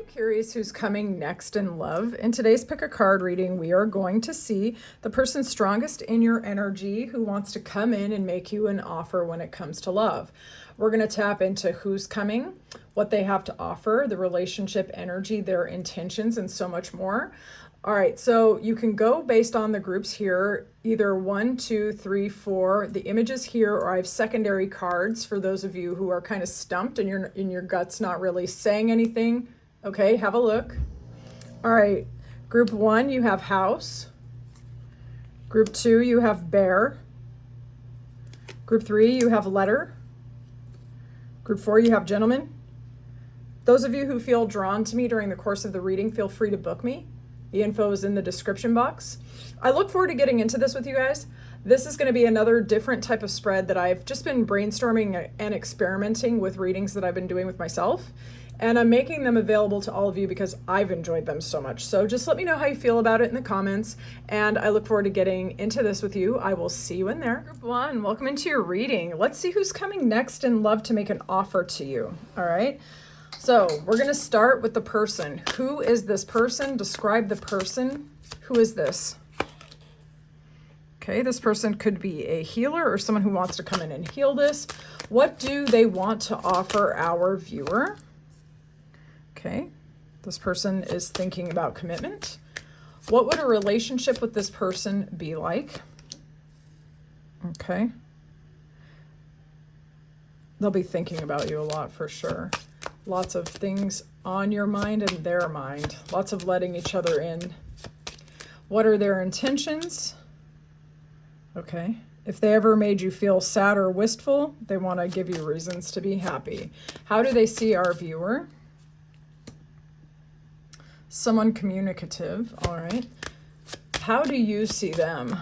Curious who's coming next in love? In today's pick a card reading, we are going to see the person strongest in your energy who wants to come in and make you an offer when it comes to love. We're going to tap into who's coming, what they have to offer, the relationship energy, their intentions, and so much more. All right, so you can go based on the groups here, either 1, 2, 3, 4. The images here, or I have secondary cards for those of you who are kind of stumped and you're in your gut's not really saying anything. Okay, have a look. All right, group 1, you have house. Group 2, you have bear. Group 3, you have letter. Group 4, you have gentleman. Those of you who feel drawn to me during the course of the reading, feel free to book me. The info is in the description box. I look forward to getting into this with you guys. This is going to be another different type of spread that I've just been brainstorming and experimenting with readings that I've been doing with myself. And I'm making them available to all of you because I've enjoyed them so much. So just let me know how you feel about it in the comments. And I look forward to getting into this with you. I will see you in there. Group 1, welcome into your reading. Let's see who's coming next in love to make an offer to you. All right. So we're going to start with the person. Who is this person? Describe the person. Who is this? Okay, this person could be a healer or someone who wants to come in and heal this. What do they want to offer our viewer? Okay, this person is thinking about commitment. What would a relationship with this person be like? Okay. They'll be thinking about you a lot for sure. Lots of things on your mind and their mind. Lots of letting each other in. What are their intentions? Okay. If they ever made you feel sad or wistful, they want to give you reasons to be happy. How do they see our viewer? Someone communicative. All right. How do you see them?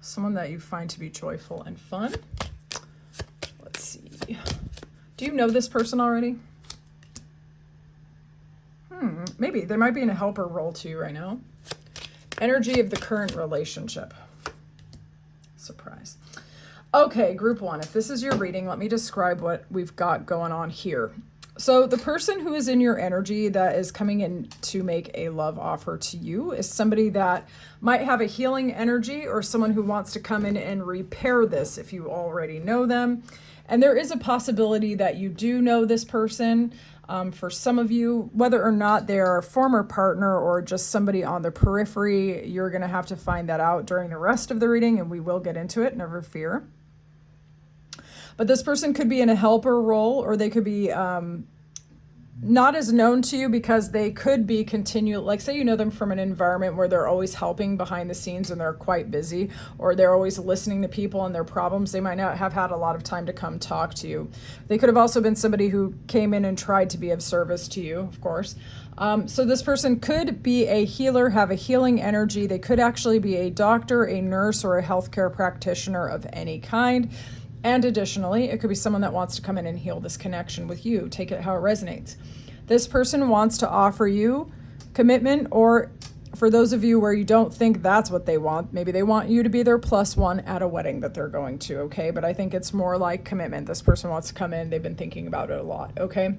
Someone that you find to be joyful and fun. Let's see. Do you know this person already? Maybe. They might be in a helper role to you right now. Energy of the current relationship. Surprise. Okay, group 1. If this is your reading, let me describe what we've got going on here. So the person who is in your energy that is coming in to make a love offer to you is somebody that might have a healing energy or someone who wants to come in and repair this if you already know them. And there is a possibility that you do know this person. For some of you, whether or not they're a former partner or just somebody on the periphery, you're going to have to find that out during the rest of the reading, and we will get into it, never fear. But this person could be in a helper role, or they could be not as known to you because they could be like say you know them from an environment where they're always helping behind the scenes and they're quite busy, or they're always listening to people and their problems. They might not have had a lot of time to come talk to you. They could have also been somebody who came in and tried to be of service to you, of course. So this person could be a healer, have a healing energy. They could actually be a doctor, a nurse, or a healthcare practitioner of any kind. And additionally, it could be someone that wants to come in and heal this connection with you. Take it how it resonates. This person wants to offer you commitment, or for those of you where you don't think that's what they want, maybe they want you to be their +1 at a wedding that they're going to, okay? But I think it's more like commitment. This person wants to come in. They've been thinking about it a lot, okay?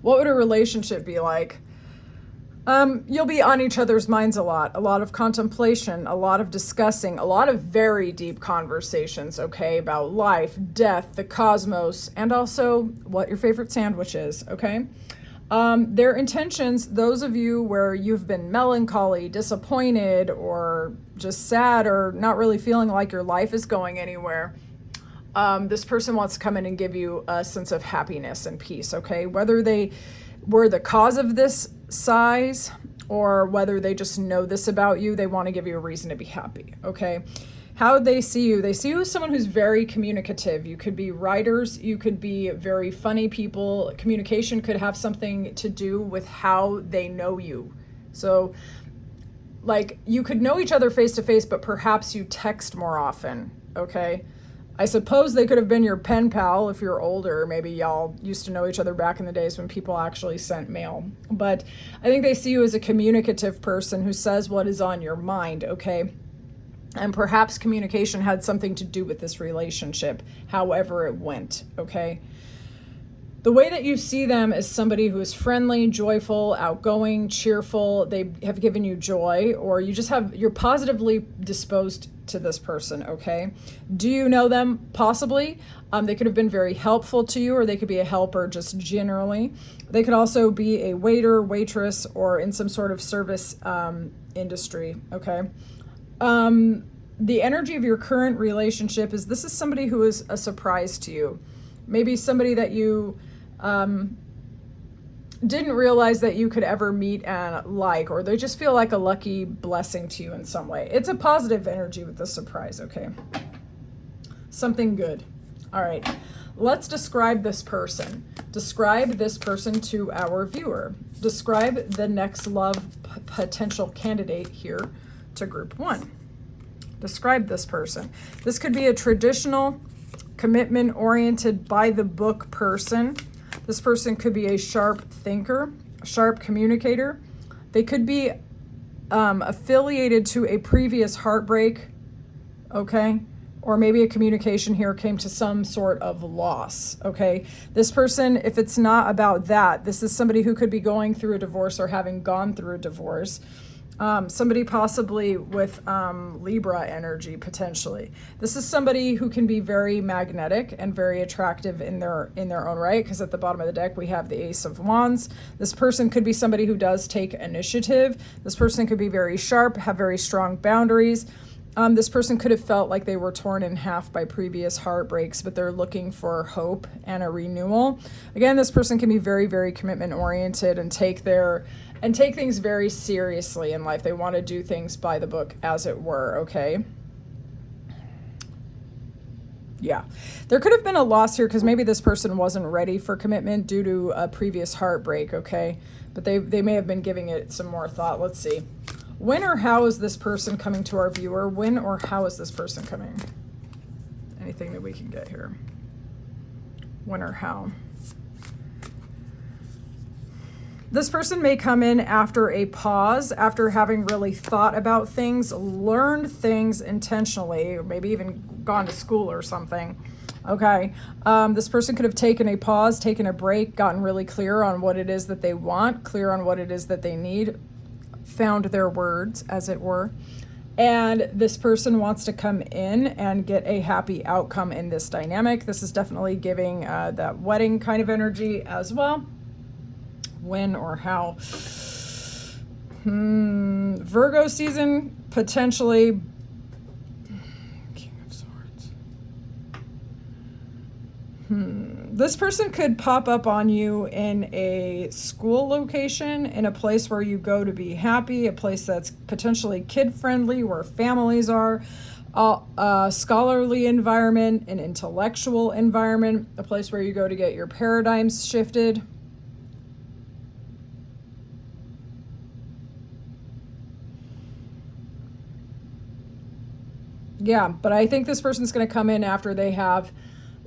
What would a relationship be like? You'll be on each other's minds a lot of contemplation, a lot of discussing, a lot of very deep conversations, okay, about life, death, the cosmos, and also what your favorite sandwich is, okay? Their intentions, those of you where you've been melancholy, disappointed, or just sad, or not really feeling like your life is going anywhere, this person wants to come in and give you a sense of happiness and peace, okay? Whether they were the cause of this size or whether they just know this about you, they want to give you a reason to be happy, okay? How they see you as someone who's very communicative. You could be writers, you could be very funny people. Communication could have something to do with how they know you. So like you could know each other face to face, but perhaps you text more often, okay? I suppose they could have been your pen pal if you're older. Maybe y'all used to know each other back in the days when people actually sent mail. But I think they see you as a communicative person who says what is on your mind, okay? And perhaps communication had something to do with this relationship, however it went, okay? The way that you see them is somebody who is friendly, joyful, outgoing, cheerful. They have given you joy, or you're positively disposed to this person, okay? Do you know them? Possibly. They could have been very helpful to you, or they could be a helper just generally. They could also be a waiter, waitress, or in some sort of service industry, okay? The energy of your current relationship is this is somebody who is a surprise to you. Maybe somebody that you didn't realize that you could ever meet and like, or they just feel like a lucky blessing to you in some way. It's a positive energy with the surprise, okay? Something good. All right, let's describe this person. Describe this person to our viewer. Describe the next love potential candidate here to group 1. Describe this person. This could be a traditional, commitment-oriented, by-the-book person. This person could be a sharp thinker, a sharp communicator. They could be affiliated to a previous heartbreak, okay? Or maybe a communication here came to some sort of loss, okay? This person, if it's not about that, this is somebody who could be going through a divorce or having gone through a divorce. Somebody possibly with Libra energy, potentially. This is somebody who can be very magnetic and very attractive in their own right, because at the bottom of the deck we have the Ace of Wands. This person could be somebody who does take initiative. This person could be very sharp, have very strong boundaries. This person could have felt like they were torn in half by previous heartbreaks, but they're looking for hope and a renewal. Again, this person can be very, very commitment oriented and take things very seriously in life. They want to do things by the book, as it were, okay? Yeah. There could have been a loss here because maybe this person wasn't ready for commitment due to a previous heartbreak, okay? But they may have been giving it some more thought. Let's see. When or how is this person coming to our viewer? When or how is this person coming? Anything that we can get here. When or how. This person may come in after a pause, after having really thought about things, learned things intentionally, or maybe even gone to school or something. Okay, this person could have taken a pause, taken a break, gotten really clear on what it is that they want, clear on what it is that they need, found their words, as it were. And this person wants to come in and get a happy outcome in this dynamic. This is definitely giving that wedding kind of energy as well. When or how? Virgo season, potentially. King of Swords. This person could pop up on you in a school location, in a place where you go to be happy, a place that's potentially kid-friendly, where families are, a scholarly environment, an intellectual environment, a place where you go to get your paradigms shifted. Yeah, but I think this person's going to come in after they have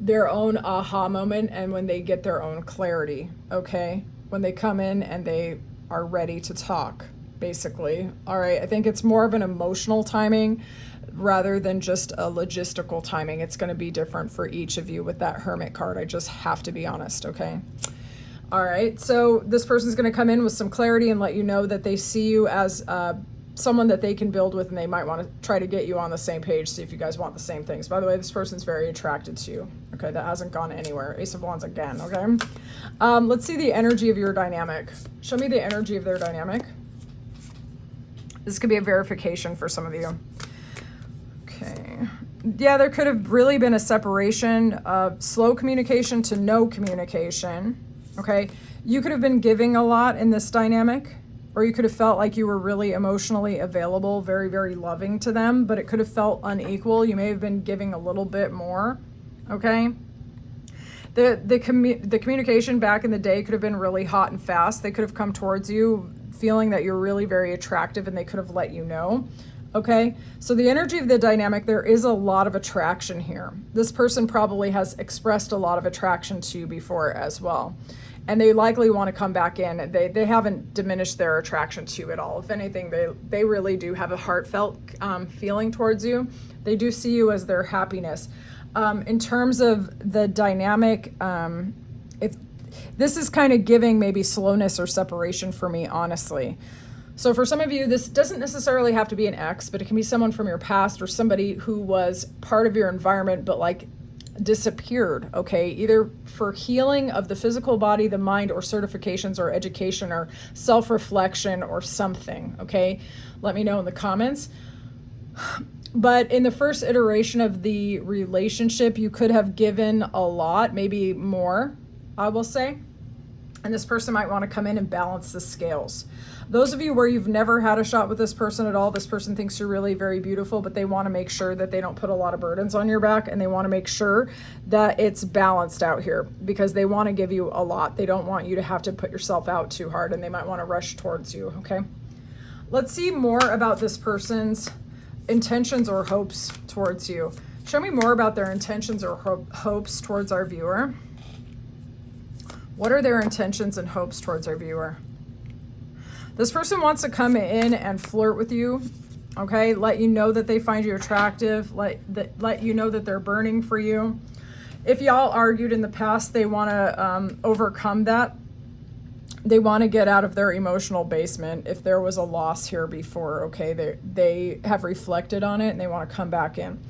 their own aha moment and when they get their own clarity, okay? When they come in and they are ready to talk, basically. All right, I think it's more of an emotional timing rather than just a logistical timing. It's going to be different for each of you with that Hermit card. I just have to be honest, okay? All right, so this person's going to come in with some clarity and let you know that they see you as someone that they can build with, and they might want to try to get you on the same page, see if you guys want the same things. By the way, this person's very attracted to you. Okay, that hasn't gone anywhere. Ace of Wands again, okay? Let's see the energy of your dynamic. Show me the energy of their dynamic. This could be a verification for some of you. Okay. Yeah, there could have really been a separation of slow communication to no communication, okay? You could have been giving a lot in this dynamic, or you could have felt like you were really emotionally available, very, very loving to them, but it could have felt unequal. You may have been giving a little bit more, okay? The communication back in the day could have been really hot and fast. They could have come towards you feeling that you're really very attractive, and they could have let you know, okay? So the energy of the dynamic, there is a lot of attraction here. This person probably has expressed a lot of attraction to you before as well. And they likely want to come back in. They haven't diminished their attraction to you at all. If anything, they really do have a heartfelt feeling towards you. They do see you as their happiness. In terms of the dynamic, this is kind of giving maybe slowness or separation for me, honestly. So for some of you, this doesn't necessarily have to be an ex, but it can be someone from your past or somebody who was part of your environment, but like disappeared, okay? Either for healing of the physical body, the mind, or certifications or education or self-reflection or something, okay? Let me know in the comments. But in the first iteration of the relationship, you could have given a lot, maybe more, I will say. And this person might want to come in and balance the scales. Those of you where you've never had a shot with this person at all, this person thinks you're really very beautiful, but they want to make sure that they don't put a lot of burdens on your back, and they want to make sure that it's balanced out here because they want to give you a lot. They don't want you to have to put yourself out too hard, and they might want to rush towards you, okay? Let's see more about this person's intentions or hopes towards you. Show me more about their intentions or hopes towards our viewer. What are their intentions and hopes towards our viewer? This person wants to come in and flirt with you, okay? Let you know that they find you attractive, let you know that they're burning for you. If y'all argued in the past, they want to overcome that. They want to get out of their emotional basement. If there was a loss here before, okay, they have reflected on it and they want to come back in.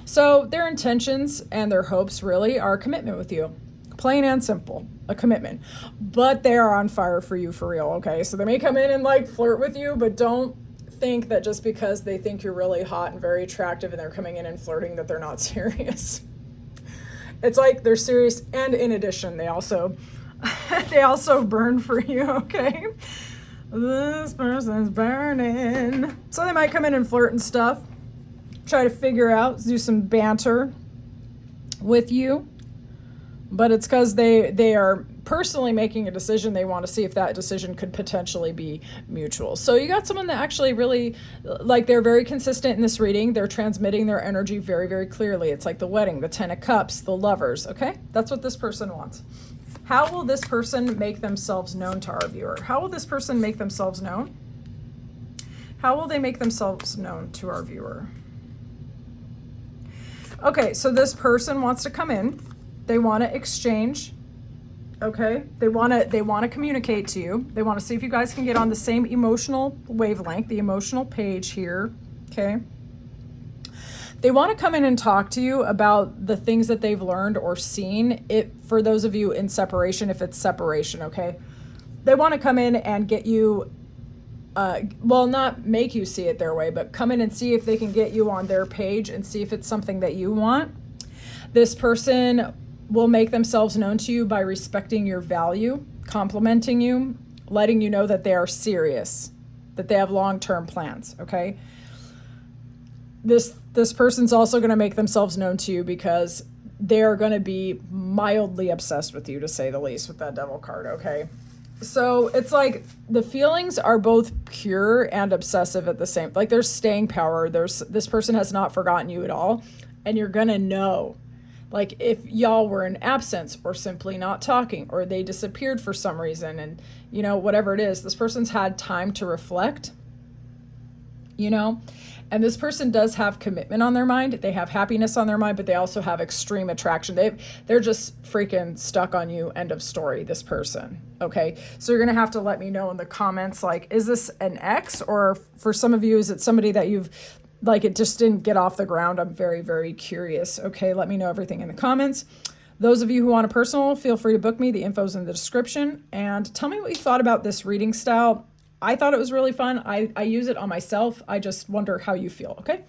So their intentions and their hopes really are a commitment with you. Plain and simple, a commitment. But they are on fire for you for real, okay? So they may come in and like flirt with you, but don't think that just because they think you're really hot and very attractive and they're coming in and flirting that they're not serious. It's like they're serious, and in addition, they also burn for you, okay? This person's burning. So they might come in and flirt and stuff, try to figure out, do some banter with you. But it's because they are personally making a decision. They want to see if that decision could potentially be mutual. So you got someone that actually really, like, they're very consistent in this reading. They're transmitting their energy very, very clearly. It's like the wedding, the 10 of cups, the lovers, okay? That's what this person wants. How will this person make themselves known to our viewer? How will this person make themselves known? How will they make themselves known to our viewer? Okay, so this person wants to come in. They want to exchange, okay? They want to communicate to you. They want to see if you guys can get on the same emotional wavelength, the emotional page here, okay? They want to come in and talk to you about the things that they've learned or seen. For those of you in separation, if it's separation, okay? They want to come in and get you, well, not make you see it their way, but come in and see if they can get you on their page and see if it's something that you want. This person will make themselves known to you by respecting your value, complimenting you, letting you know that they are serious, that they have long-term plans, okay? This person's also going to make themselves known to you because they're going to be mildly obsessed with you, to say the least, with that devil card, okay? So it's like the feelings are both pure and obsessive at the same, like there's staying power. This person has not forgotten you at all, and you're going to know. Like if y'all were in absence or simply not talking, or they disappeared for some reason, and you know, whatever it is, this person's had time to reflect, you know, and this person does have commitment on their mind. They have happiness on their mind, but they also have extreme attraction. They're just freaking stuck on you. End of story, this person. Okay. So you're going to have to let me know in the comments, like, is this an ex, or for some of you, is it somebody that you've, like, it just didn't get off the ground? I'm very, very curious. Okay, let me know everything in the comments. Those of you who want a personal, feel free to book me. The info's in the description. And tell me what you thought about this reading style. I thought it was really fun. I use it on myself. I just wonder how you feel, okay?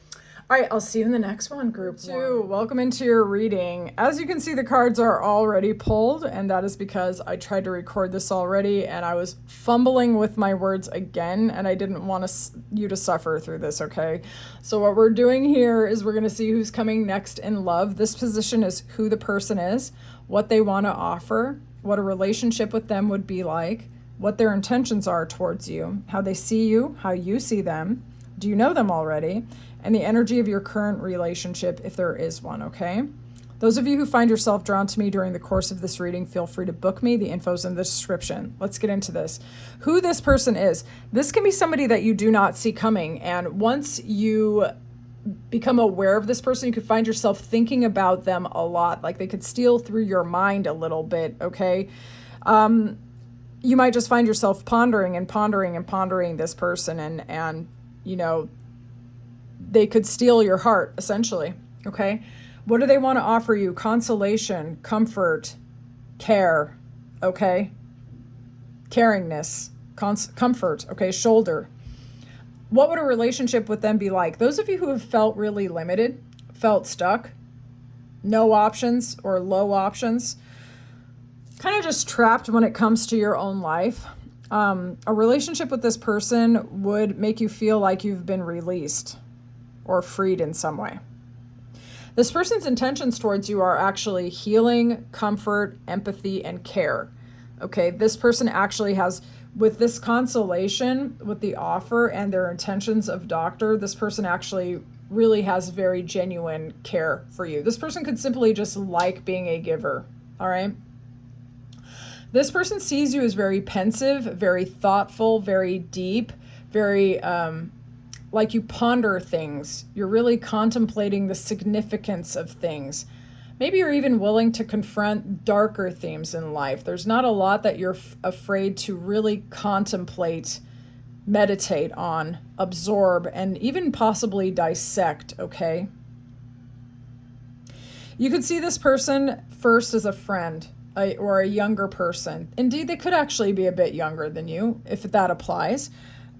All right, I'll see you in the next one, group 2. Welcome into your reading. As you can see, the cards are already pulled, and that is because I tried to record this already, and I was fumbling with my words again, and I didn't want you to suffer through this, okay? So what we're doing here is we're going to see who's coming next in love. This position is who the person is, what they want to offer, what a relationship with them would be like, what their intentions are towards you, how they see you, how you see them, do you know them already, and the energy of your current relationship, if there is one, okay? Those of you who find yourself drawn to me during the course of this reading, feel free to book me. The info's in the description. Let's get into this. Who this person is. This can be somebody that you do not see coming, and once you become aware of this person, you could find yourself thinking about them a lot, like they could steal through your mind a little bit, okay? You might just find yourself pondering and pondering and pondering this person, and you know, they could steal your heart, essentially. Okay, what do they want to offer you? Consolation, comfort, care. Okay, caringness, comfort. Okay, shoulder. What would a relationship with them be like? Those of you who have felt really limited, felt stuck, no options or low options, kind of just trapped when it comes to your own life. A relationship with this person would make you feel like you've been released or freed in some way. This person's intentions towards you are actually healing, comfort, empathy, and care. Okay, this person actually has, with this consolation, with the offer and their intentions of doctor, this person actually really has very genuine care for you. This person could simply just like being a giver, all right? This person sees you as very pensive, very thoughtful, very deep, very like you ponder things. You're really contemplating the significance of things. Maybe you're even willing to confront darker themes in life. There's not a lot that you're afraid to really contemplate, meditate on, absorb, and even possibly dissect, okay? You could see this person first as a friend, or a younger person. Indeed, they could actually be a bit younger than you, if that applies.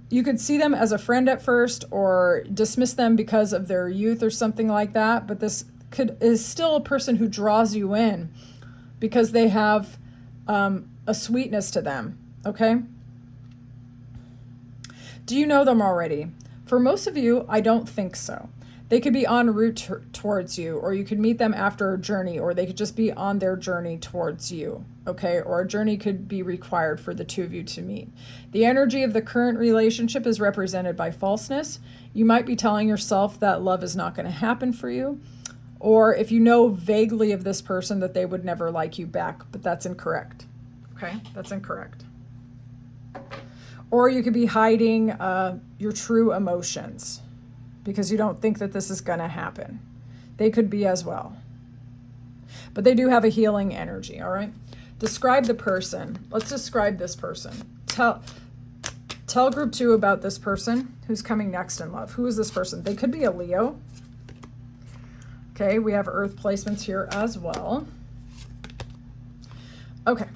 You could see them as a friend at first, or dismiss them because of their youth or something like that, but this is still a person who draws you in because they have a sweetness to them, okay? Do you know them already? For most of you, I don't think so. They could be en route towards you, or you could meet them after a journey, or they could just be on their journey towards you, okay? Or a journey could be required for the two of you to meet. The energy of the current relationship is represented by falseness. You might be telling yourself that love is not going to happen for you, or if you know vaguely of this person, that they would never like you back, but that's incorrect, okay? That's incorrect. Or you could be hiding your true emotions, because you don't think that this is going to happen. They could be as well. But they do have a healing energy, all right? Describe the person. Let's describe this person. Tell group 2 about this person who's coming next in love. Who is this person? They could be a Leo. Okay, we have earth placements here as well. Okay,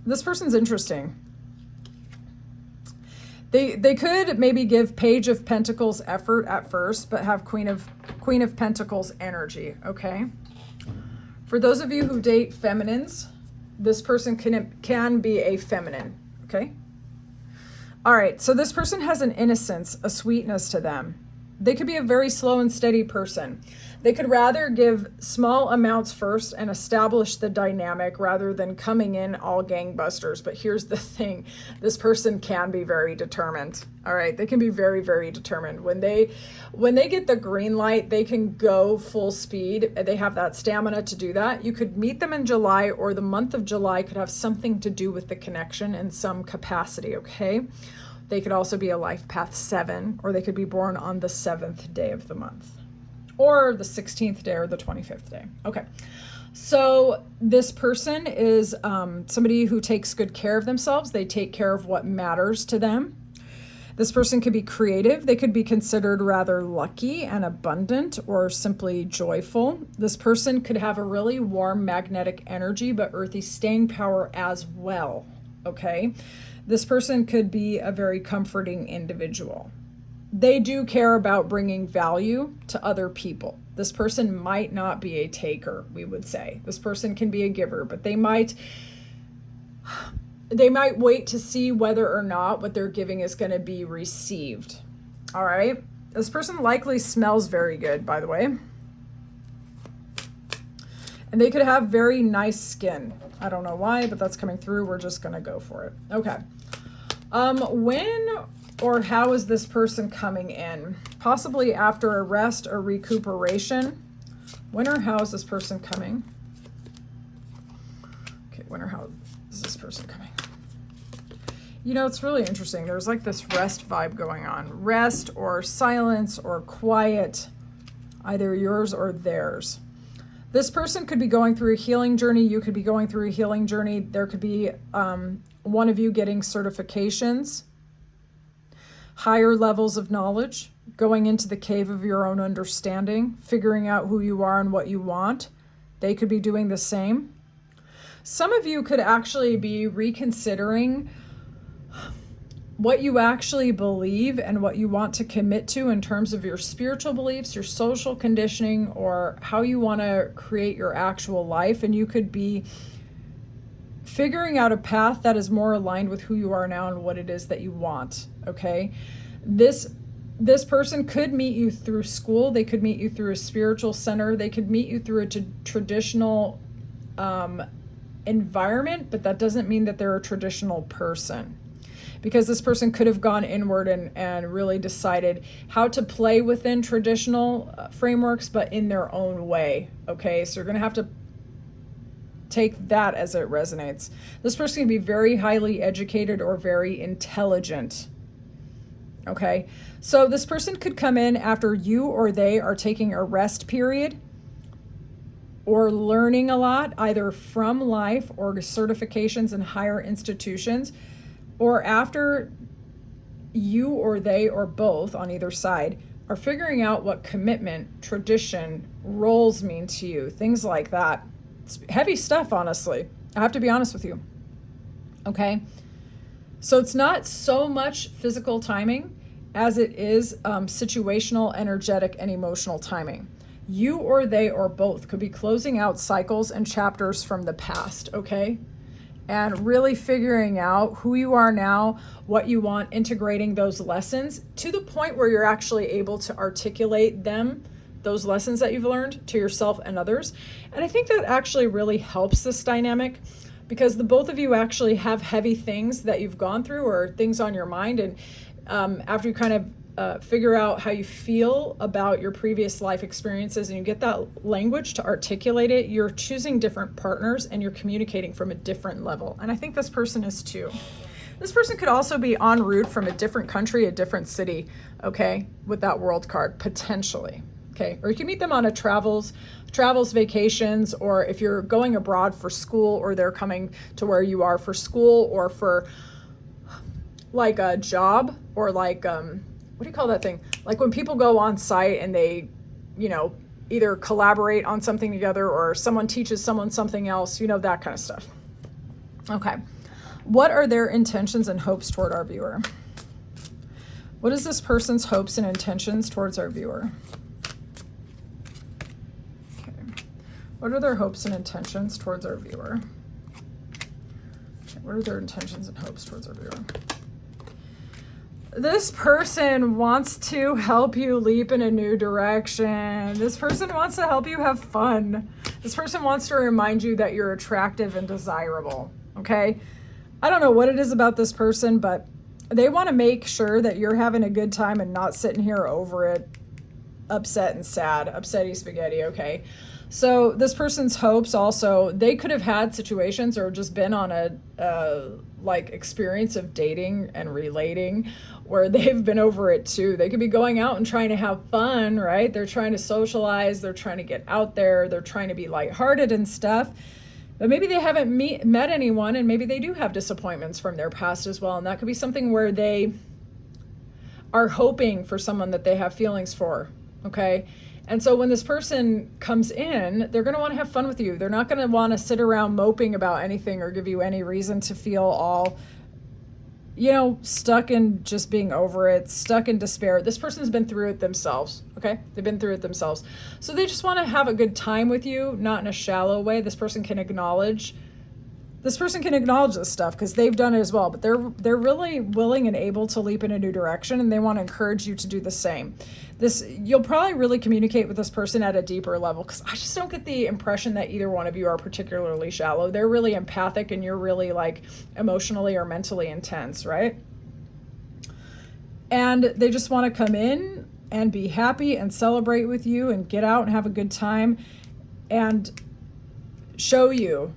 this person's interesting. They could maybe give Page of Pentacles effort at first, but have Queen of Pentacles energy, okay? For those of you who date feminines, this person can be a feminine, okay? All right, so this person has an innocence, a sweetness to them. They could be a very slow and steady person. They could rather give small amounts first and establish the dynamic rather than coming in all gangbusters. But here's the thing. This person can be very determined. All right. They can be very, very determined. When they get the green light, they can go full speed. They have that stamina to do that. You could meet them in July, or the month of July could have something to do with the connection in some capacity. Okay. They could also be a life path 7, or they could be born on the 7th day of the month, or the 16th day, or the 25th day. Okay. So this person is somebody who takes good care of themselves. They take care of what matters to them. This person could be creative. They could be considered rather lucky and abundant, or simply joyful. This person could have a really warm magnetic energy, but earthy staying power as well. Okay. This person could be a very comforting individual. They do care about bringing value to other people. This person might not be a taker, we would say. This person can be a giver, but they might wait to see whether or not what they're giving is going to be received. All right. This person likely smells very good, by the way. And they could have very nice skin. I don't know why, but that's coming through. We're just going to go for it. Okay. When or how is this person coming in? Possibly after a rest or recuperation. When or how is this person coming? Okay, when or how is this person coming? You know, it's really interesting. There's like this rest vibe going on. Rest or silence or quiet, either yours or theirs. This person could be going through a healing journey. You could be going through a healing journey. There could be one of you getting certifications, higher levels of knowledge, going into the cave of your own understanding, figuring out who you are and what you want. They could be doing the same. Some of you could actually be reconsidering what you actually believe and what you want to commit to in terms of your spiritual beliefs, your social conditioning, or how you want to create your actual life. And you could be figuring out a path that is more aligned with who you are now and what it is that you want, okay? This person could meet you through school. They could meet you through a spiritual center. They could meet you through a traditional environment, but that doesn't mean that they're a traditional person. Because this person could have gone inward and really decided how to play within traditional frameworks, but in their own way, okay? So you're going to have to take that as it resonates. This person can be very highly educated or very intelligent, okay? So this person could come in after you or they are taking a rest period or learning a lot, either from life or certifications in higher institutions, or after you or they or both on either side are figuring out what commitment, tradition, roles mean to you, things like that. It's heavy stuff, honestly. I have to be honest with you. Okay? So it's not so much physical timing as it is situational, energetic, and emotional timing. You or they or both could be closing out cycles and chapters from the past, okay? And really figuring out who you are now, what you want, integrating those lessons to the point where you're actually able to articulate them, those lessons that you've learned, to yourself and others. And I think that actually really helps this dynamic, because the both of you actually have heavy things that you've gone through or things on your mind. And after you kind of figure out how you feel about your previous life experiences and you get that language to articulate it, you're choosing different partners and you're communicating from a different level. And I think this person is too. This person could also be en route from a different country, a different city, okay, with that world card, potentially, okay? Or you can meet them on a travels, vacations, or if you're going abroad for school, or they're coming to where you are for school, or for like a job, or like, what do you call that thing? Like when people go on site and they, you know, either collaborate on something together or someone teaches someone something else, you know, that kind of stuff. Okay. What are their intentions and hopes toward our viewer? What is this person's hopes and intentions towards our viewer? Okay. What are their hopes and intentions towards our viewer? Okay. What are their intentions and hopes towards our viewer? This person wants to help you leap in a new direction. This person wants to help you have fun. This person wants to remind you that you're attractive and desirable, okay? I don't know what it is about this person, but they want to make sure that you're having a good time and not sitting here over it, upset and sad, upsetty spaghetti, okay? So this person's hopes also, they could have had situations or just been on a like experience of dating and relating where they've been over it too. They could be going out and trying to have fun, right? They're trying to socialize, they're trying to get out there, they're trying to be lighthearted and stuff. But maybe they haven't met anyone, and maybe they do have disappointments from their past as well. And that could be something where they are hoping for someone that they have feelings for, okay? And so when this person comes in, they're going to want to have fun with you. They're not going to want to sit around moping about anything or give you any reason to feel all, you know, stuck in just being over it, stuck in despair. This person's been through it themselves, okay? They've been through it themselves. So they just want to have a good time with you, not in a shallow way. This person can acknowledge this stuff because they've done it as well, but they're really willing and able to leap in a new direction, and they want to encourage you to do the same. You'll probably really communicate with this person at a deeper level, because I just don't get the impression that either one of you are particularly shallow. They're really empathic and you're really like emotionally or mentally intense, right? And they just want to come in and be happy and celebrate with you and get out and have a good time and show you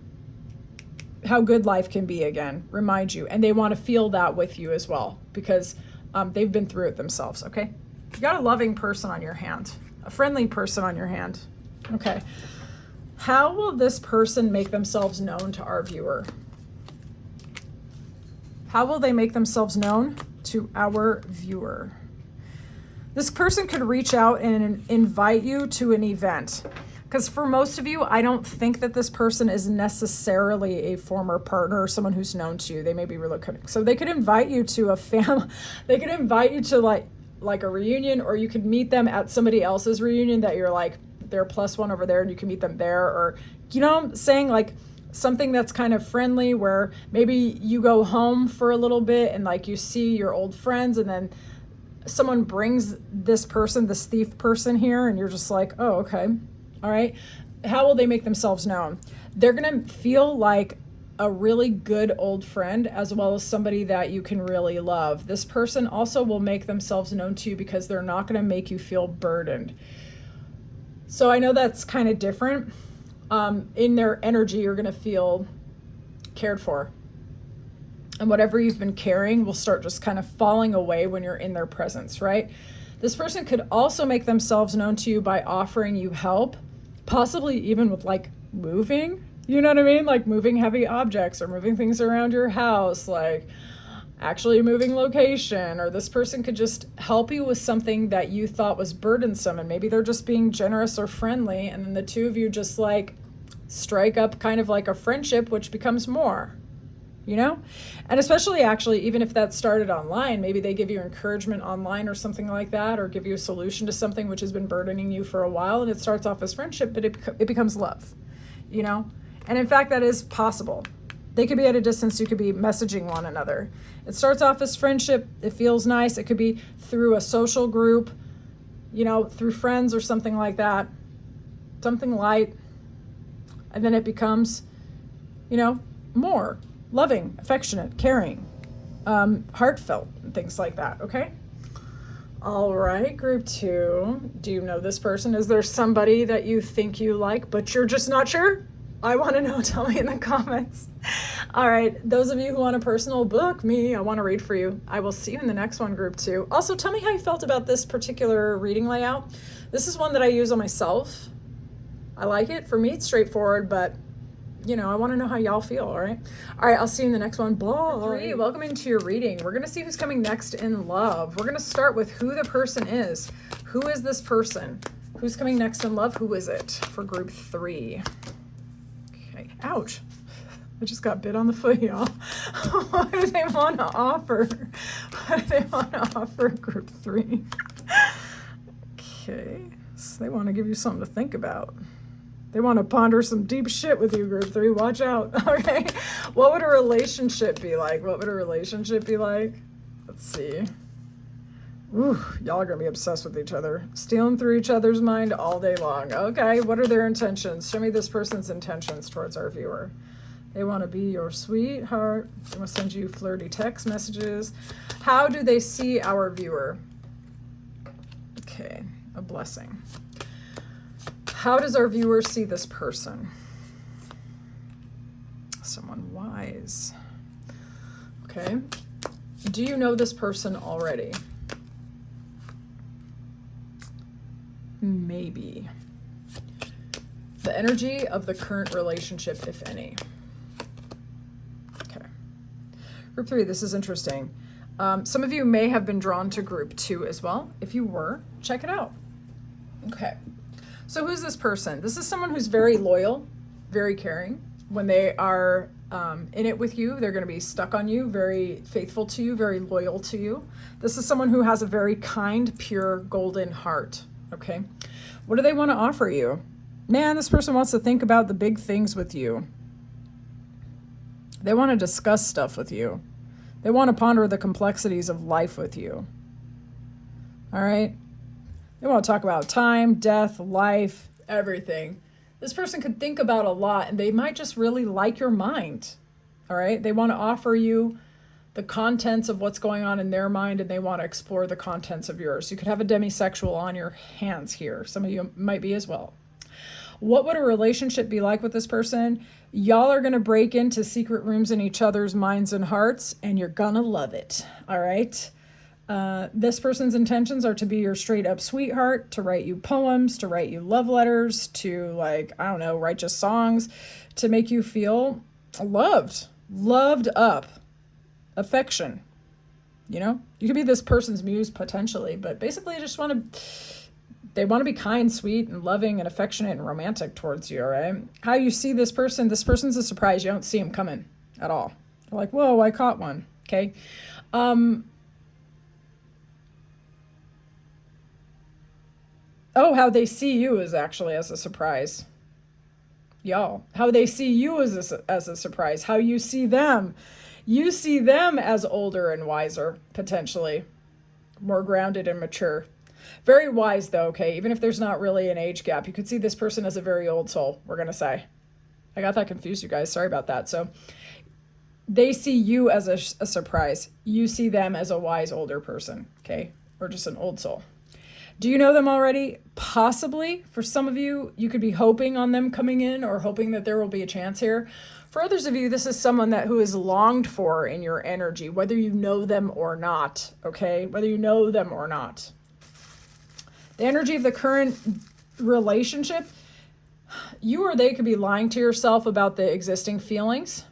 how good life can be again, remind you. And they want to feel that with you as well, because they've been through it themselves, okay? You got a loving person on your hand, a friendly person on your hand. Okay. How will this person make themselves known to our viewer? How will they make themselves known to our viewer? This person could reach out and invite you to an event. Because for most of you, I don't think that this person is necessarily a former partner or someone who's known to you. They may be relocating. So they could invite you to a family. They could invite you to like a reunion, or you could meet them at somebody else's reunion that you're like, they're plus one over there and you can meet them there. Or, you know what I'm saying? Like something that's kind of friendly where maybe you go home for a little bit and like you see your old friends, and then someone brings this person, this thief person here, and you're just like, oh, okay. All right. How will they make themselves known? They're going to feel like a really good old friend, as well as somebody that you can really love. This person also will make themselves known to you because they're not going to make you feel burdened. So I know that's kind of different. In their energy, you're going to feel cared for. And whatever you've been carrying will start just kind of falling away when you're in their presence, right? This person could also make themselves known to you by offering you help, possibly even with like moving, you know what I mean? Like moving heavy objects or moving things around your house, like actually moving location. Or this person could just help you with something that you thought was burdensome, and maybe they're just being generous or friendly, and then the two of you just like strike up kind of like a friendship, which becomes more. You know? And especially actually, even if that started online, maybe they give you encouragement online or something like that, or give you a solution to something which has been burdening you for a while, and it starts off as friendship, but it becomes love, you know? And in fact, that is possible. They could be at a distance, you could be messaging one another. It starts off as friendship, it feels nice, it could be through a social group, you know, through friends or something like that, something light, and then it becomes, you know, more loving, affectionate, caring, heartfelt, and things like that, okay? All right, group 2. Do you know this person? Is there somebody that you think you like, but you're just not sure? I want to know. Tell me in the comments. All right, those of you who want a personal book, me, I want to read for you. I will see you in the next one, group 2. Also, tell me how you felt about this particular reading layout. This is one that I use on myself. I like it. For me, it's straightforward, but you know, I want to know how y'all feel, all right? All right, I'll see you in the next one. Bye. 3, welcome into your reading. We're going to see who's coming next in love. We're going to start with who the person is. Who is this person? Who's coming next in love? Who is it for group 3? Okay, ouch. I just got bit on the foot, y'all. What do they want to offer? What do they want to offer group 3? Okay, so they want to give you something to think about. They want to ponder some deep shit with you, group 3. Watch out. Okay. What would a relationship be like? What would a relationship be like? Let's see. Ooh, y'all are going to be obsessed with each other. Stealing through each other's mind all day long. Okay. What are their intentions? Show me this person's intentions towards our viewer. They want to be your sweetheart. They want to send you flirty text messages. How do they see our viewer? Okay. A blessing. How does our viewer see this person? Someone wise. Okay. Do you know this person already? Maybe. The energy of the current relationship, if any. Okay. Group 3, this is interesting. Some of you may have been drawn to group 2 as well. If you were, check it out. Okay. So who's this person? This is someone who's very loyal, very caring. When they are in it with you, they're going to be stuck on you, very faithful to you, very loyal to you. This is someone who has a very kind, pure, golden heart, okay? What do they want to offer you? Man, this person wants to think about the big things with you. They want to discuss stuff with you. They want to ponder the complexities of life with you, all right? They want to talk about time, death, life, everything. This person could think about a lot, and they might just really like your mind, all right? They want to offer you the contents of what's going on in their mind, and they want to explore the contents of yours. You could have a demisexual on your hands here. Some of you might be as well. What would a relationship be like with this person? Y'all are going to break into secret rooms in each other's minds and hearts, and you're going to love it, all right? This person's intentions are to be your straight up sweetheart, to write you poems, to write you love letters, to like, I don't know, write just songs, to make you feel loved up, affection. You know, you could be this person's muse potentially, but basically they want to be kind, sweet, and loving and affectionate and romantic towards you, all right? How you see this person's a surprise. You don't see him coming at all. You're like, whoa, I caught one, okay? How they see you is actually as a surprise. Y'all, how they see you as a surprise. How you see them. You see them as older and wiser, potentially. More grounded and mature. Very wise, though, okay? Even if there's not really an age gap, you could see this person as a very old soul, we're going to say. I got that confused, you guys. Sorry about that. So they see you as a surprise. You see them as a wise older person, okay? Or just an old soul. Do you know them already? Possibly. For some of you, you could be hoping on them coming in or hoping that there will be a chance here. For others of you, this is someone who is longed for in your energy, whether you know them or not, okay? Whether you know them or not. The energy of the current relationship, you or they could be lying to yourself about the existing feelings,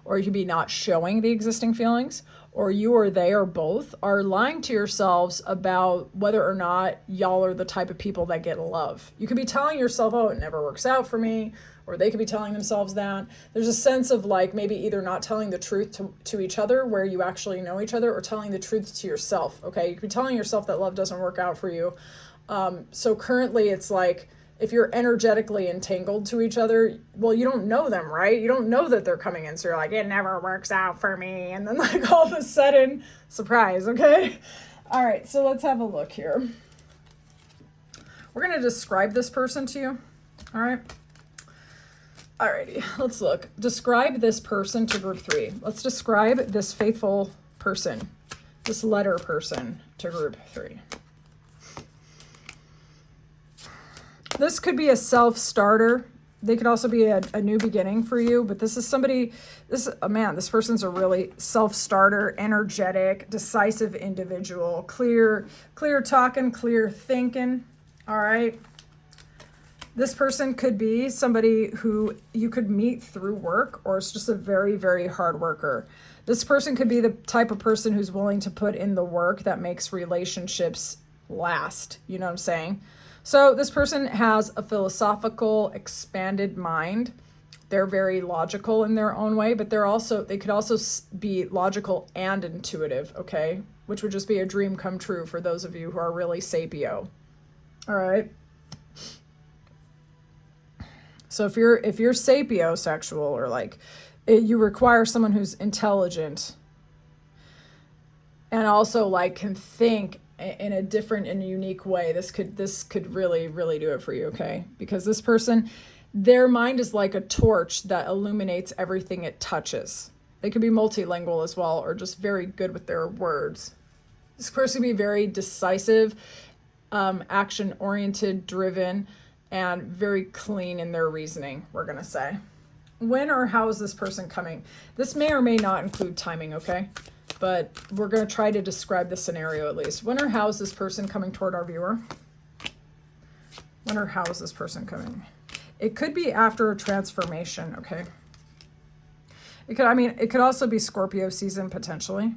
or you could be not showing the existing feelings, or you or they or both are lying to yourselves about whether or not y'all are the type of people that get love. You could be telling yourself, oh, it never works out for me, or they could be telling themselves that. There's a sense of like maybe either not telling the truth to each other where you actually know each other, or telling the truth to yourself, okay? You could be telling yourself that love doesn't work out for you. So currently it's like, if you're energetically entangled to each other, well, you don't know them, right? You don't know that they're coming in. So you're like, it never works out for me. And then like all of a sudden, surprise, okay? All right, so let's have a look here. We're going to describe this person to you, all right? Alrighty, let's look. Describe this person to group 3. Let's describe this faithful person, this letter person to group 3. This could be a self-starter. They could also be a new beginning for you, but this is somebody, this person's a really self-starter, energetic, decisive individual, clear talking, clear thinking, all right? This person could be somebody who you could meet through work, or it's just a very, very hard worker. This person could be the type of person who's willing to put in the work that makes relationships last, you know what I'm saying? So this person has a philosophical, expanded mind. They're very logical in their own way, but they could also be logical and intuitive, okay? Which would just be a dream come true for those of you who are really sapio. All right. So if you're sapiosexual, or like you require someone who's intelligent and also like can think in a different and unique way, this could really, really do it for you, okay? Because this person, their mind is like a torch that illuminates everything it touches. They could be multilingual as well, or just very good with their words. This person can be very decisive, action-oriented, driven, and very clean in their reasoning, we're gonna say. When or how is this person coming? This may or may not include timing, okay? But we're going to try to describe the scenario at least. When or how is this person coming toward our viewer? When or how is this person coming? It could be after a transformation, okay? It could also be Scorpio season potentially.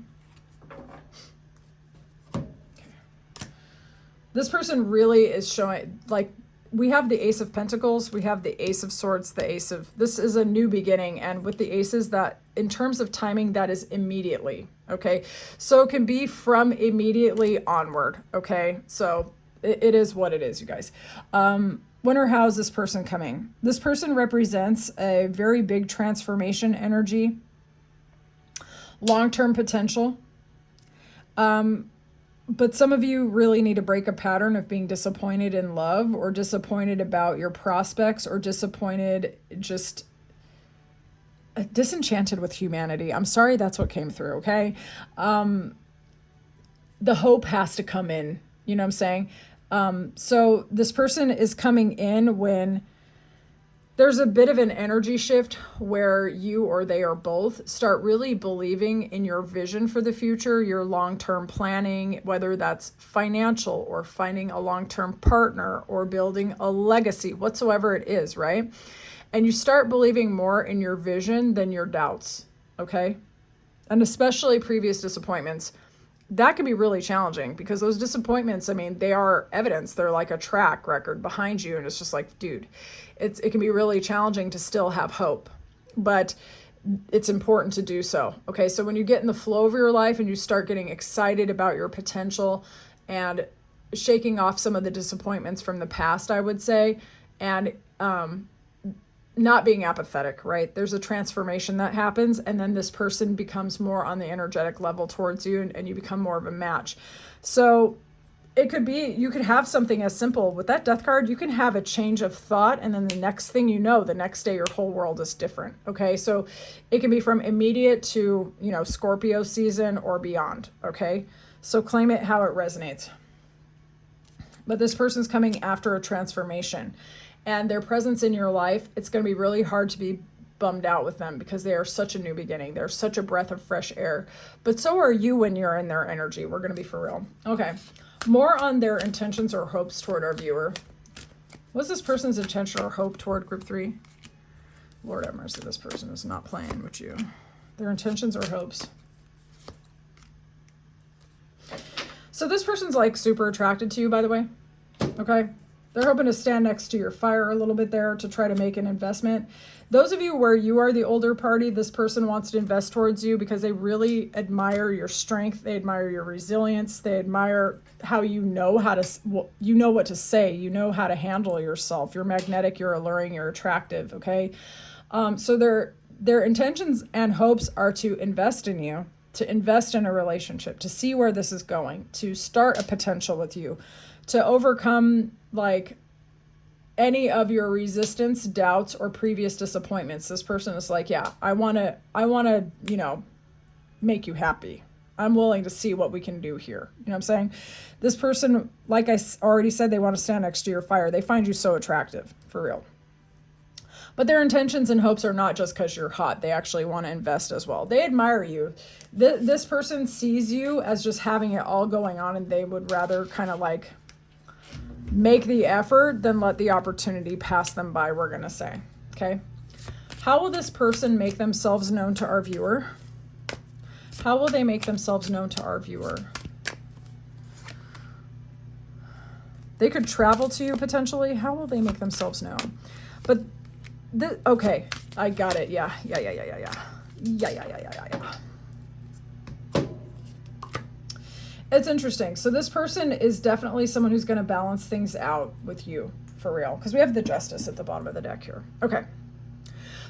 This person really is showing, like, we have the Ace of Pentacles, we have the Ace of Swords, this is a new beginning, and with the aces, that in terms of timing, that is immediately, okay? So it can be from immediately onward, okay? So it is what it is, you guys. When or how is this person coming? This person represents a very big transformation energy, long-term potential. But some of you really need to break a pattern of being disappointed in love, or disappointed about your prospects, or disappointed, just disenchanted with humanity. I'm sorry, that's what came through, okay? The hope has to come in, you know what I'm saying? So this person is coming in when There's a bit of an energy shift where you or they or both start really believing in your vision for the future, your long-term planning, whether that's financial or finding a long-term partner or building a legacy, whatsoever it is, right? And you start believing more in your vision than your doubts, okay? And especially previous disappointments. That can be really challenging because those disappointments, I mean, they are evidence. They're like a track record behind you. And it's just like, dude, it can be really challenging to still have hope, but it's important to do so. Okay. So when you get in the flow of your life and you start getting excited about your potential and shaking off some of the disappointments from the past, I would say, and, not being apathetic, right? There's a transformation that happens, and then this person becomes more on the energetic level towards you, and you become more of a match. So it could be, you could have something as simple with that death card, you can have a change of thought, and then the next thing you know, the next day, your whole world is different. Okay. So it can be from immediate to, Scorpio season or beyond. Okay. So claim it how it resonates. But this person's coming after a transformation. And their presence in your life, it's going to be really hard to be bummed out with them because they are such a new beginning. They're such a breath of fresh air. But so are you when you're in their energy. We're going to be for real. Okay. More on their intentions or hopes toward our viewer. What's this person's intention or hope toward group 3? Lord have mercy, this person is not playing with you. Their intentions or hopes. So this person's like super attracted to you, by the way. Okay. They're hoping to stand next to your fire a little bit there to try to make an investment. Those of you where you are the older party, this person wants to invest towards you because they really admire your strength. They admire your resilience. They admire how you know what to say. You know how to handle yourself. You're magnetic, you're alluring, you're attractive, okay? So their intentions and hopes are to invest in you, to invest in a relationship, to see where this is going, to start a potential with you, to overcome like any of your resistance, doubts, or previous disappointments. This person is like, yeah, I want to, make you happy. I'm willing to see what we can do here. You know what I'm saying? This person, like I already said, they want to stand next to your fire. They find you so attractive, for real. But their intentions and hopes are not just because you're hot. They actually want to invest as well. They admire you. This person sees you as just having it all going on, and they would rather kind of like make the effort than let the opportunity pass them by, we're going to say. Okay. How will this person make themselves known to our viewer? How will they make themselves known to our viewer? They could travel to you potentially. How will they make themselves known? But okay, I got it. Yeah. It's interesting. So this person is definitely someone who's going to balance things out with you, for real, because we have the Justice at the bottom of the deck here. Okay.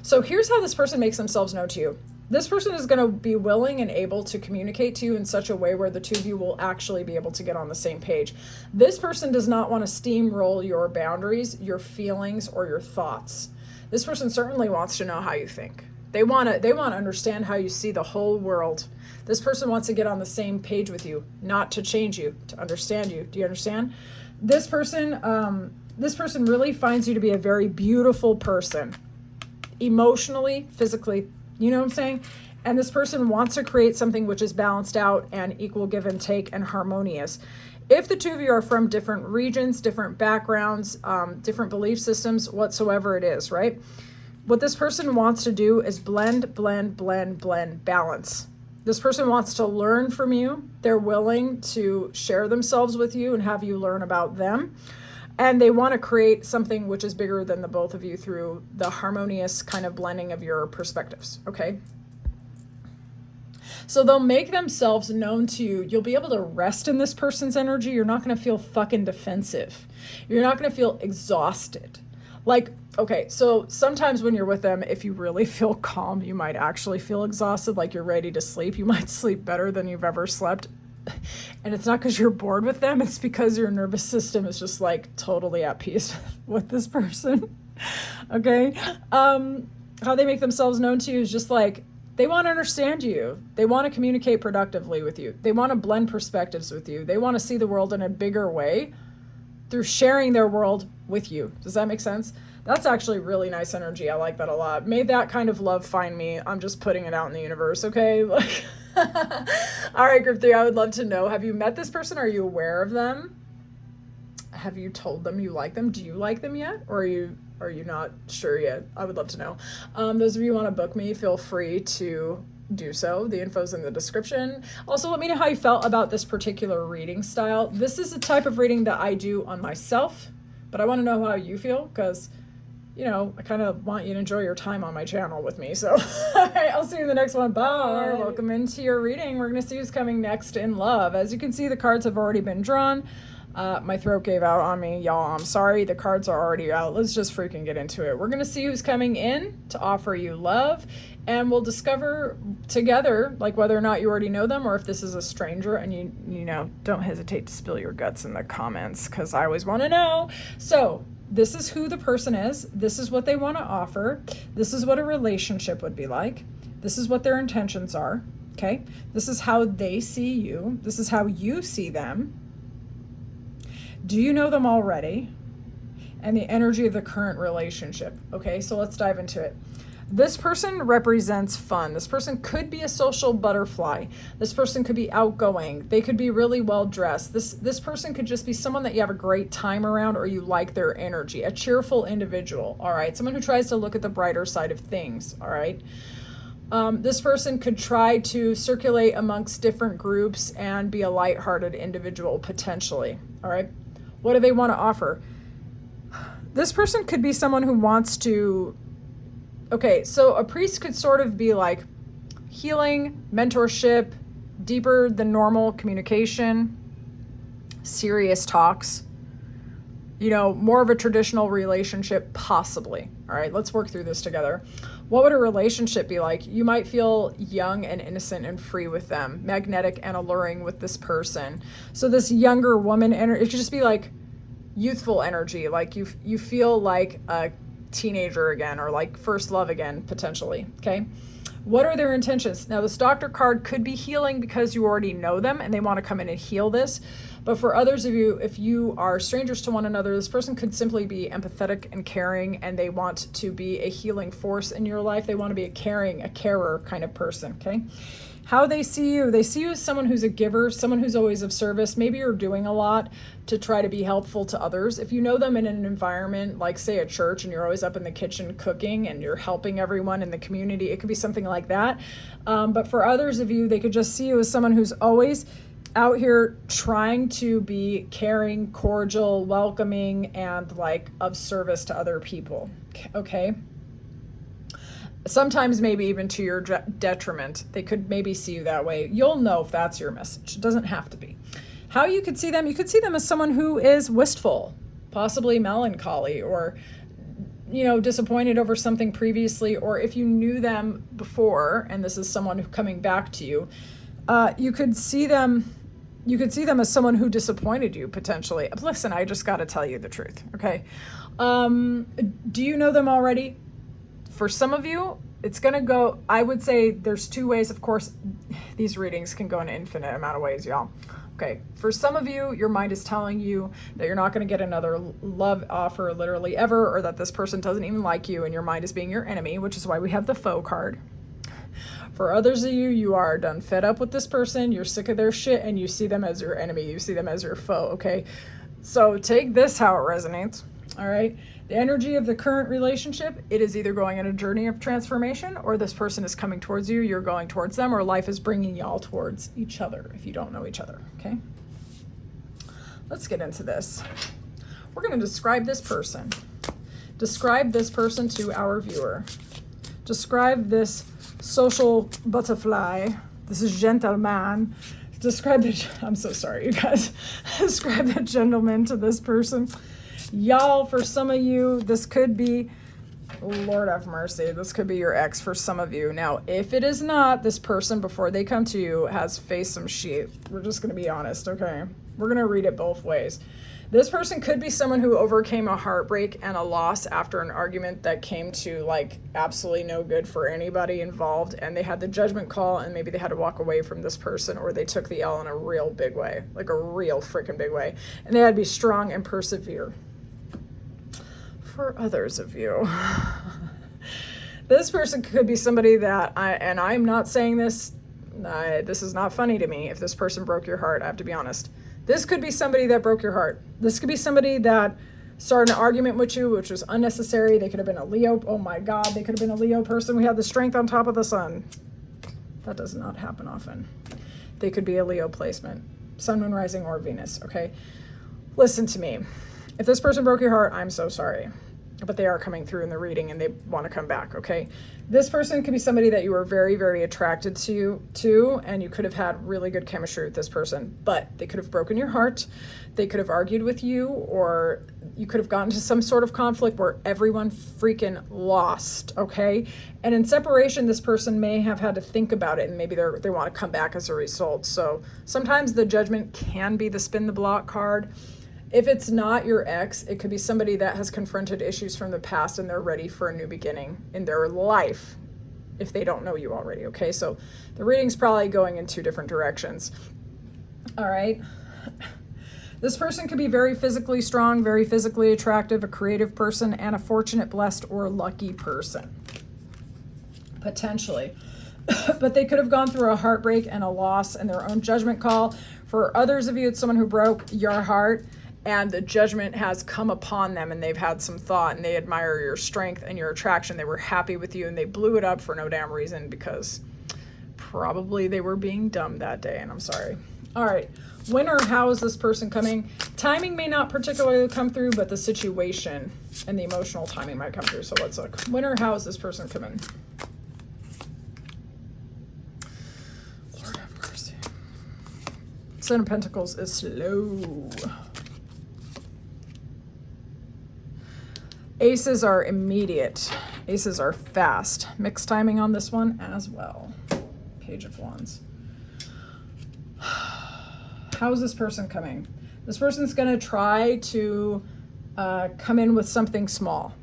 So here's how this person makes themselves known to you. This person is going to be willing and able to communicate to you in such a way where the two of you will actually be able to get on the same page. This person does not want to steamroll your boundaries, your feelings, or your thoughts. This person certainly wants to know how you think. They want to understand how you see the whole world. This person wants to get on the same page with you, not to change you, to understand you. Do you understand? This person really finds you to be a very beautiful person, emotionally, physically. You know what I'm saying? And this person wants to create something which is balanced out and equal give and take and harmonious. If the two of you are from different regions, different backgrounds, different belief systems, whatsoever it is, right? What this person wants to do is blend, balance. This person wants to learn from you. They're willing to share themselves with you and have you learn about them. And they want to create something which is bigger than the both of you through the harmonious kind of blending of your perspectives, okay? So they'll make themselves known to you. You'll be able to rest in this person's energy. You're not going to feel fucking defensive. You're not going to feel exhausted. Like, okay, so sometimes when you're with them, if you really feel calm, you might actually feel exhausted, like you're ready to sleep. You might sleep better than you've ever slept. And it's not because you're bored with them. It's because your nervous system is just like totally at peace with this person. Okay. How they make themselves known to you is just like, they want to understand you. They want to communicate productively with you. They want to blend perspectives with you. They want to see the world in a bigger way through sharing their world with you. Does that make sense? That's actually really nice energy. I like that a lot. May that kind of love find me. I'm just putting it out in the universe, okay? Like, all right, group 3, I would love to know, have you met this person? Are you aware of them? Have you told them you like them? Do you like them yet? Or are you not sure yet? I would love to know. Those of you who want to book me, feel free to do so. The info's in the description. Also, let me know how you felt about this particular reading style. This is the type of reading that I do on myself, but I want to know how you feel, because you know, I kind of want you to enjoy your time on my channel with me. So, all right, I'll see you in the next one. Bye. Welcome into your reading. We're going to see who's coming next in love. As you can see, the cards have already been drawn. My throat gave out on me, y'all. I'm sorry. The cards are already out. Let's just freaking get into it. We're going to see who's coming in to offer you love, and we'll discover together, like, whether or not you already know them or if this is a stranger. And you know, don't hesitate to spill your guts in the comments, because I always want to know. So this is who the person is. This is what they want to offer. This is what a relationship would be like. This is what their intentions are. Okay. This is how they see you. This is how you see them. Do you know them already? And the energy of the current relationship. Okay. So let's dive into it. This person represents fun. This person could be a social butterfly. This person could be outgoing. They could be really well dressed. This person could just be someone that you have a great time around, or you like their energy. A cheerful individual. All right. Someone who tries to look at the brighter side of things. All right. This person could try to circulate amongst different groups and be a lighthearted individual potentially. All right. What do they want to offer? This person could be someone who wants to... Okay, so a priest could sort of be like healing, mentorship, deeper than normal communication, serious talks, you know, more of a traditional relationship, possibly. All right, let's work through this together. What would a relationship be like? You might feel young and innocent and free with them, magnetic and alluring with this person. So this younger woman, it could just be like youthful energy, like you feel like a teenager again, or like first love again, potentially. Okay. What are their intentions? Now, this doctor card could be healing because you already know them and they want to come in and heal this. But for others of you, if you are strangers to one another, this person could simply be empathetic and caring, and they want to be a healing force in your life. They want to be a carer kind of person. Okay. How they see you as someone who's a giver, someone who's always of service. Maybe you're doing a lot to try to be helpful to others. If you know them in an environment like, say, a church, and you're always up in the kitchen cooking and you're helping everyone in the community, it could be something like that. But for others of you, they could just see you as someone who's always out here trying to be caring, cordial, welcoming, and like of service to other people. Okay. Sometimes maybe even to your detriment. They could maybe see you that way. You'll know if that's your message. It doesn't have to be. How you could see them, you could see them as someone who is wistful, possibly melancholy, or, you know, disappointed over something previously. Or if you knew them before, and this is someone who coming back to you, you could see them as someone who disappointed you potentially. Listen, I just got to tell you the truth. Okay. Do you know them already? For some of you, it's going to go, I would say there's two ways. Of course, these readings can go an infinite amount of ways, y'all. Okay. For some of you, your mind is telling you that you're not going to get another love offer literally ever, or that this person doesn't even like you, and your mind is being your enemy, which is why we have the foe card. For others of you, you are done fed up with this person. You're sick of their shit, and you see them as your enemy. You see them as your foe. Okay. So take this how it resonates. All right. The energy of the current relationship, it is either going on a journey of transformation, or this person is coming towards you, you're going towards them, or life is bringing y'all towards each other if you don't know each other. Okay. Let's get into this. We're going to describe this person. Describe this person to our viewer. Describe this social butterfly. This is gentleman. Describe the, I'm so sorry, you guys. Describe the gentleman to this person. Y'all, for some of you, this could be, Lord have mercy, this could be your ex for some of you. Now, if it is not, this person, before they come to you, has faced some shit. We're just going to be honest, okay? We're going to read it both ways. This person could be someone who overcame a heartbreak and a loss after an argument that came to like absolutely no good for anybody involved, and they had the judgment call, and maybe they had to walk away from this person, or they took the L in a real big way, like a real freaking big way, and they had to be strong and persevere. For others of you, this person could be somebody that I'm not saying this, this is not funny to me. If this person broke your heart, I have to be honest. This could be somebody that broke your heart. This could be somebody that started an argument with you, which was unnecessary. They could have been a Leo. Oh my God, they could have been a Leo person. We have the strength on top of the sun. That does not happen often. They could be a Leo placement, sun, moon, rising, or Venus, okay? Listen to me. If this person broke your heart, I'm so sorry. But they are coming through in the reading and they want to come back, okay? This person could be somebody that you were very, very attracted to, and you could have had really good chemistry with this person, but they could have broken your heart. They could have argued with you, or you could have gotten into some sort of conflict where everyone freaking lost, okay? And in separation, this person may have had to think about it, and maybe they want to come back as a result. So sometimes the judgment can be the spin the block card. If it's not your ex, it could be somebody that has confronted issues from the past and they're ready for a new beginning in their life if they don't know you already, okay? So the reading's probably going in two different directions. All right. This person could be very physically strong, very physically attractive, a creative person, and a fortunate, blessed, or lucky person. Potentially. But they could have gone through a heartbreak and a loss and their own judgment call. For others of you, it's someone who broke your heart, and the judgment has come upon them, and they've had some thought, and they admire your strength and your attraction. They were happy with you, and they blew it up for no damn reason because probably they were being dumb that day, and I'm sorry. All right, winner, how is this person coming? Timing may not particularly come through, but the situation and the emotional timing might come through. So let's look. Winner, how is this person coming? Lord have mercy. Seven of Pentacles is slow. Aces are immediate. Aces are fast. Mixed timing on this one as well. Page of Wands. How is this person coming? This person's going to try to come in with something small.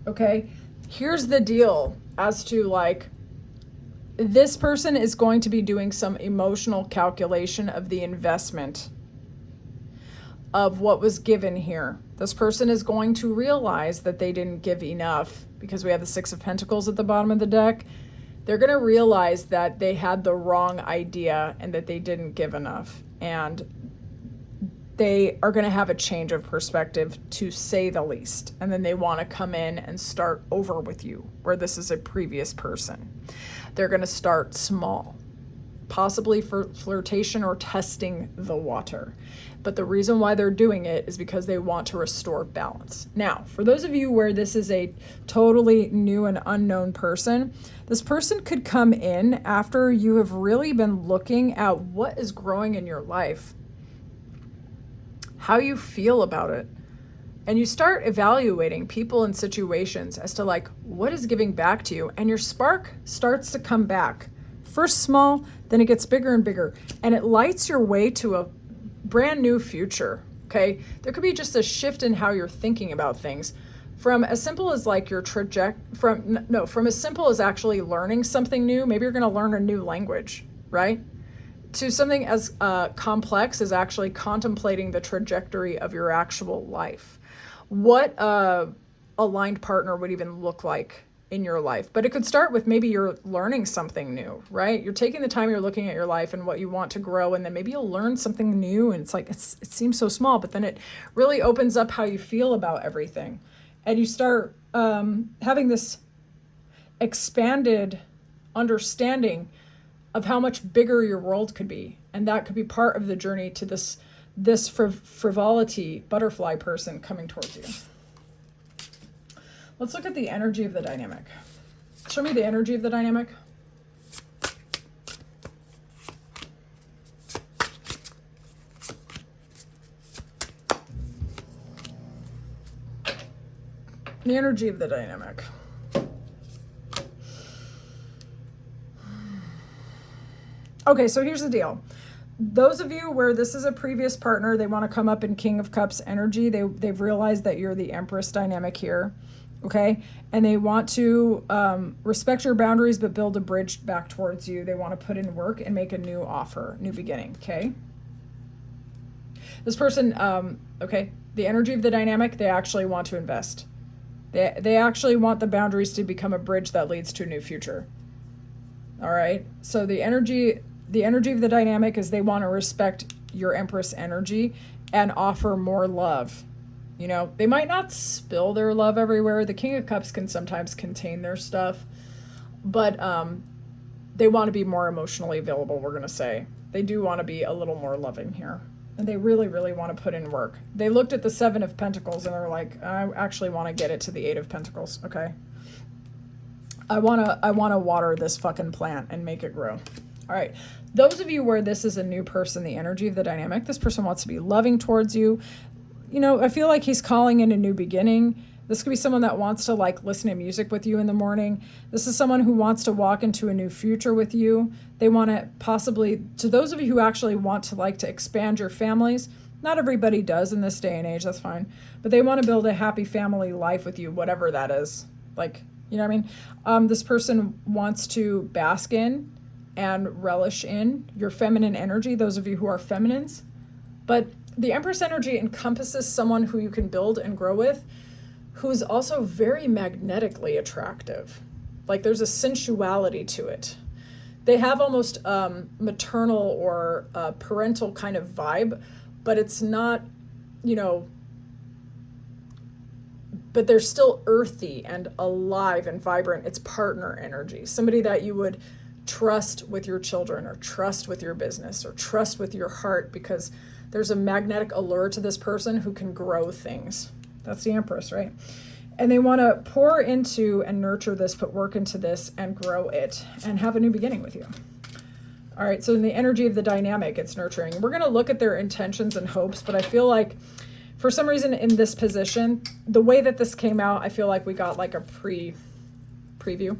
Okay? Here's the deal as to like, this person is going to be doing some emotional calculation of the investment of what was given here. This person is going to realize that they didn't give enough because we have the Six of Pentacles at the bottom of the deck. They're going to realize that they had the wrong idea and that they didn't give enough. And they are going to have a change of perspective, to say the least. And then they want to come in and start over with you, where this is a previous person. They're going to start small, possibly for flirtation or testing the water. But the reason why they're doing it is because they want to restore balance. Now, for those of you where this is a totally new and unknown person, this person could come in after you have really been looking at what is growing in your life, how you feel about it. And you start evaluating people and situations as to like, what is giving back to you? And your spark starts to come back. First small, then it gets bigger and bigger. And it lights your way to a brand new future, okay? There could be just a shift in how you're thinking about things. From as simple as like your from as simple as actually learning something new. Maybe you're gonna learn a new language, right? To something as complex as actually contemplating the trajectory of your actual life. What a aligned partner would even look like in your life. But it could start with maybe you're learning something new, right? You're taking the time, you're looking at your life and what you want to grow, and then maybe you'll learn something new, and it's like, it seems so small, but then it really opens up how you feel about everything. And you start having this expanded understanding of how much bigger your world could be. And that could be part of the journey to this frivolity butterfly person coming towards you. Let's look at the energy of the dynamic. Show me the energy of the dynamic. The energy of the dynamic. Okay, so here's the deal. those of you where this is a previous partner, they want to come up in King of Cups energy. They've realized that you're the Empress dynamic here, okay? And they want to respect your boundaries, but build a bridge back towards you. They want to put in work and make a new offer, new beginning, okay? This person, okay, the energy of the dynamic, they actually want to invest. They actually want the boundaries to become a bridge that leads to a new future. All right. So the energy of the dynamic is they want to respect your Empress energy and offer more love. You know, they might not spill their love everywhere. The King of Cups can sometimes contain their stuff, but they want to be more emotionally available, we're going to say. They do want to be a little more loving here. And they really, really want to put in work. They looked at the 7 of Pentacles and they're like, I actually want to get it to the 8 of Pentacles, okay? I want to water this fucking plant and make it grow. All right. Those of you where this is a new person, the energy of the dynamic, this person wants to be loving towards you. You know, I feel like he's calling in a new beginning. This could be someone that wants to like listen to music with you in the morning. This is someone who wants to walk into a new future with you. They want to possibly, to those of you who actually want to like to expand your families, not everybody does in this day and age, that's fine. But they want to build a happy family life with you, whatever that is. Like, you know what I mean? This person wants to bask in and relish in your feminine energy, those of you who are feminines. But the Empress energy encompasses someone who you can build and grow with, who's also very magnetically attractive. Like there's a sensuality to it. They have almost maternal or parental kind of vibe, but it's not, you know, but they're still earthy and alive and vibrant. It's partner energy. Somebody that you would trust with your children or trust with your business or trust with your heart, because there's a magnetic allure to this person who can grow things. That's the Empress, right? And they want to pour into and nurture this, put work into this and grow it and have a new beginning with you. All right, so in the energy of the dynamic, it's nurturing. We're going to look at their intentions and hopes, but I feel like for some reason in this position, the way that this came out, I feel like we got like a preview.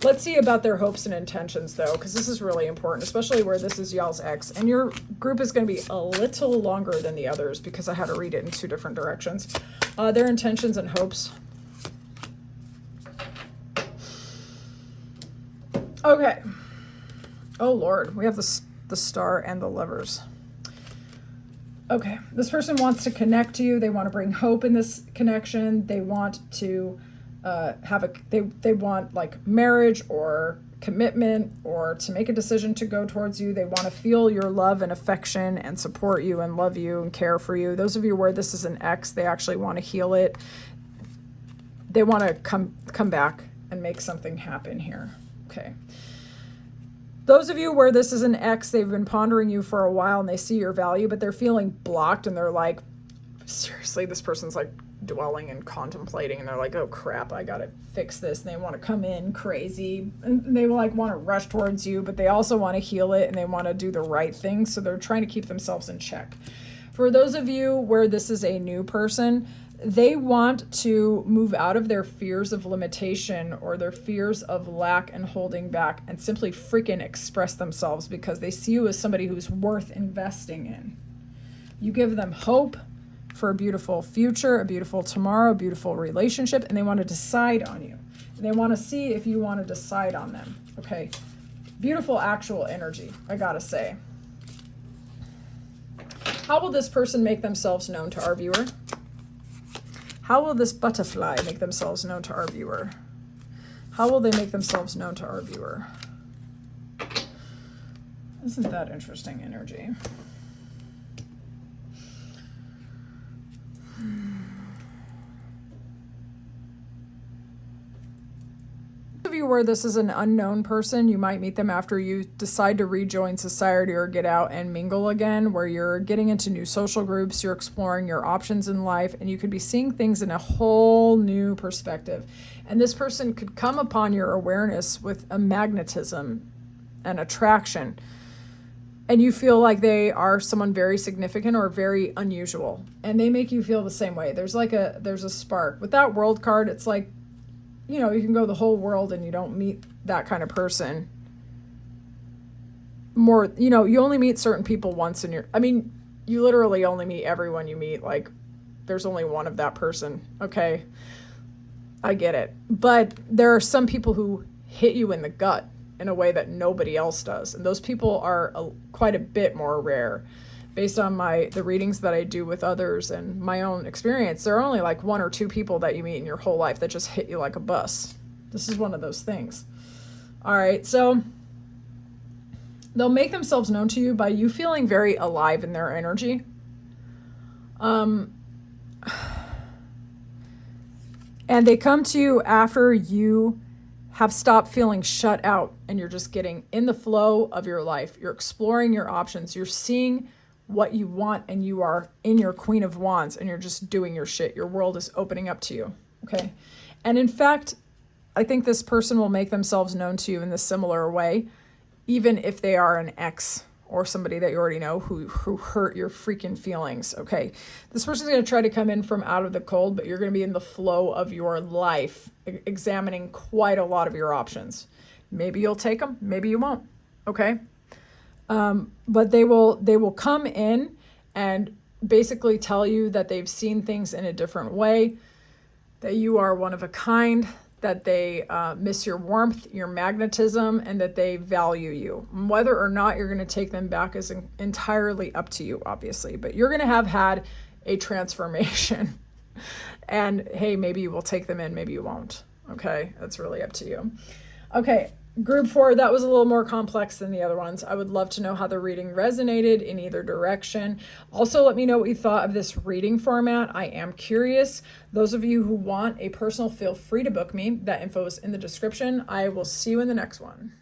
Let's see about their hopes and intentions though, because this is really important, especially where this is y'all's ex. And your group is going to be a little longer than the others because I had to read it in 2 different directions. Their intentions and hopes. Okay. Oh Lord, we have the Star and the Lovers. Okay, this person wants to connect to you. They want to bring hope in this connection. They want to they want like marriage or commitment or to make a decision to go towards you. They want to feel your love and affection and support you and love you and care for you. Those of you where this is an ex, they actually want to heal it. They want to come back and make something happen here. Okay. Those of you where this is an ex, they've been pondering you for a while and they see your value, but they're feeling blocked and they're like, seriously, this person's like dwelling and contemplating and they're like, oh crap, I gotta fix this. And they want to come in crazy and they like want to rush towards you, but they also want to heal it and they want to do the right thing. So they're trying to keep themselves in check. For those of you where this is a new person, they want to move out of their fears of limitation or their fears of lack and holding back and simply freaking express themselves because they see you as somebody who's worth investing in. You give them hope for a beautiful future, a beautiful tomorrow, a beautiful relationship, and they want to decide on you. And they want to see if you want to decide on them. Okay. Beautiful actual energy, I gotta say. How will this person make themselves known to our viewer? How will this butterfly make themselves known to our viewer? How will they make themselves known to our viewer? Isn't that interesting energy? Of you where this is an unknown person, you might meet them after you decide to rejoin society or get out and mingle again, where you're getting into new social groups, you're exploring your options in life, and you could be seeing things in a whole new perspective. And this person could come upon your awareness with a magnetism and attraction, and you feel like they are someone very significant or very unusual, and they make you feel the same way. There's a spark. With that World card, it's like, you know, you can go the whole world and you don't meet that kind of person. more, you only meet certain people once in your, I mean, you literally only meet everyone you meet. Like, there's only one of that person. Okay. I get it. But there are some people who hit you in the gut in a way that nobody else does. And those people are quite a bit more rare. Based on the readings that I do with others and my own experience, there are only like one or two people that you meet in your whole life that just hit you like a bus. This is one of those things. All right, so they'll make themselves known to you by you feeling very alive in their energy. And they come to you after you have stopped feeling shut out and you're just getting in the flow of your life. You're exploring your options. You're seeing what you want and you are in your Queen of Wands and you're just doing your shit. Your world is opening up to you. Okay. And in fact, I think this person will make themselves known to you in this similar way, even if they are an ex or somebody that you already know who hurt your freaking feelings. Okay. This person's going to try to come in from out of the cold, but you're going to be in the flow of your life, examining quite a lot of your options. Maybe you'll take them, maybe you won't. Okay. But they will come in and basically tell you that they've seen things in a different way, that you are one of a kind, that they miss your warmth, your magnetism, and that they value you. Whether or not you're going to take them back is entirely up to you, obviously, but you're going to have had a transformation. And hey, maybe you will take them in, maybe you won't. Okay, that's really up to you. Okay. Group 4, that was a little more complex than the other ones. I would love to know how the reading resonated in either direction. Also, let me know what you thought of this reading format. I am curious. Those of you who want a personal, feel free to book me. That info is in the description. I will see you in the next one.